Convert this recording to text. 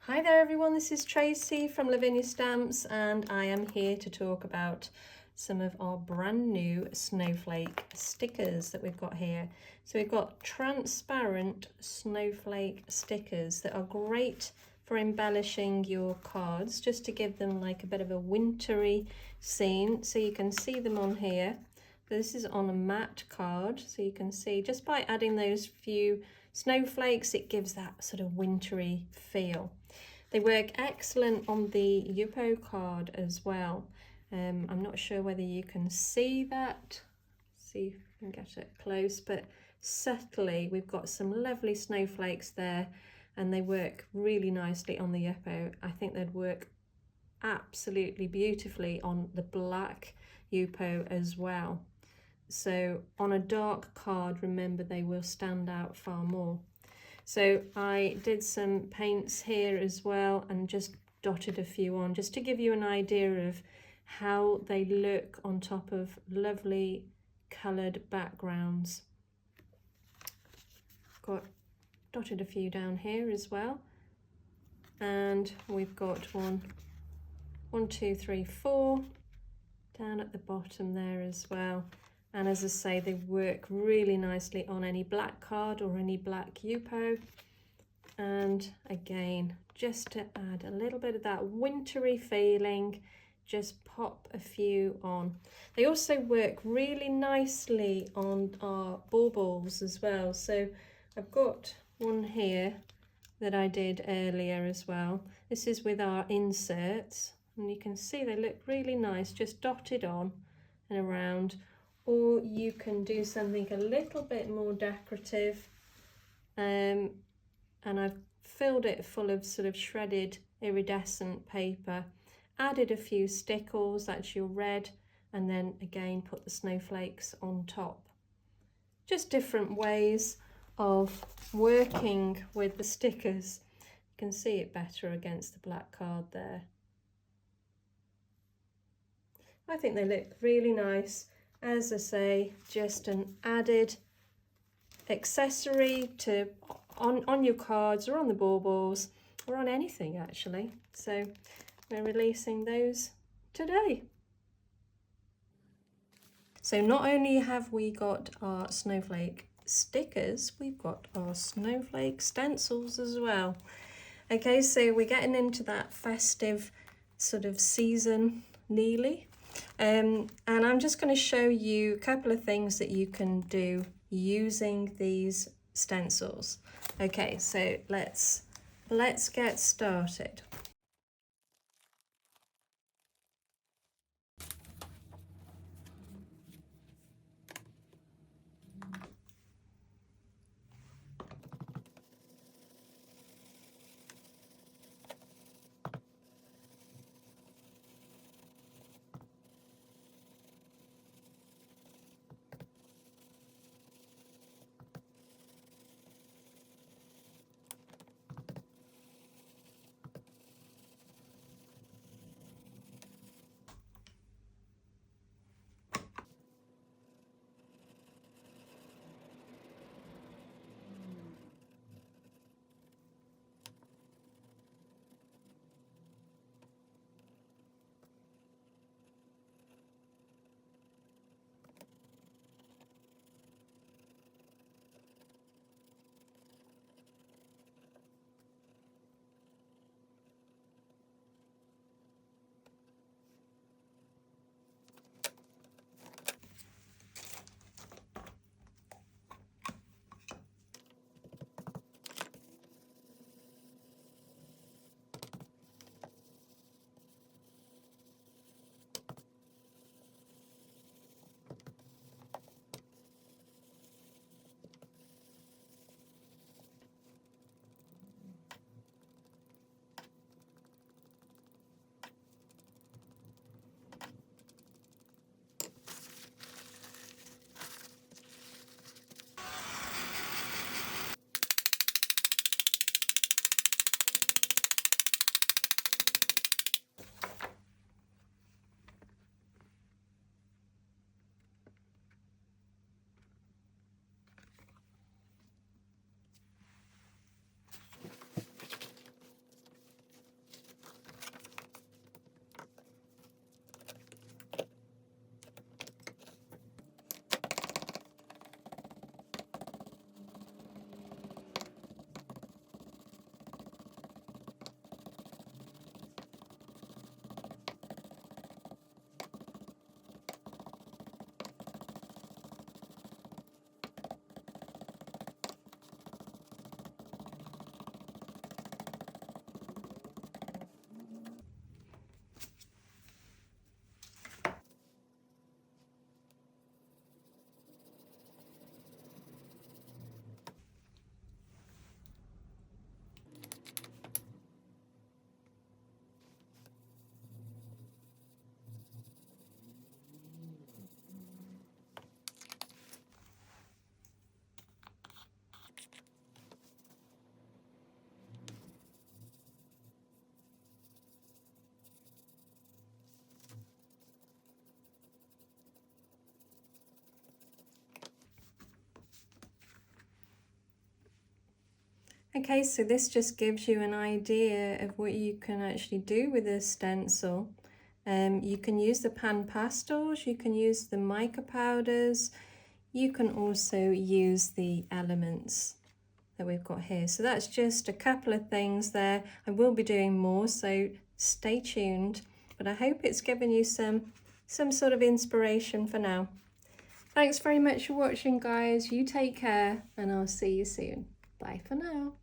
Hi there everyone, this is Tracy from Lavinia Stamps and I am here to talk about some of our brand new snowflake stickers that we've got here. So we've got transparent snowflake stickers that are great for embellishing your cards, just to give them like a bit of a wintry scene. So you can see them on here. This is on a matte card, so you can see just by adding those few snowflakes it gives that sort of wintry feel. They work excellent on the Yupo card as well. I'm not sure whether you can see that. See if I can get it close, but subtly we've got some lovely snowflakes there and they work really nicely on the Yupo. I think they'd work absolutely beautifully on the black Yupo as well. So on a dark card, remember, they will stand out far more. So I did some paints here as well and just dotted a few on just to give you an idea of how they look on top of lovely coloured backgrounds. Got dotted a few down here as well, and we've got one, two, three, four down at the bottom there as well. And as I say, they work really nicely on any black card or any black Yupo. And again, just to add a little bit of that wintry feeling, just pop a few on. They also work really nicely on our baubles as well. So I've got one here that I did earlier as well. This is with our inserts, and you can see they look really nice, just dotted on and around. Or you can do something a little bit more decorative, and I've filled it full of sort of shredded iridescent paper, added a few stickles, that's your red, and then again put the snowflakes on top. Just different ways of working with the stickers. You can see it better against the black card there. I think they look really nice. As I say, just an added accessory to on your cards or on the baubles or on anything actually. So we're releasing those today. So not only have we got our snowflake stickers, we've got our snowflake stencils as well. Okay, so we're getting into that festive sort of season nearly. And I'm just going to show you a couple of things that you can do using these stencils. Okay, so let's get started. Okay, so this just gives you an idea of what you can actually do with this stencil. You can use the pan pastels, you can use the mica powders, you can also use the elements that we've got here. So that's just a couple of things there. I will be doing more, so stay tuned, but I hope it's given you some sort of inspiration for now. Thanks very much for watching, guys. You take care, and I'll see you soon. Bye for now.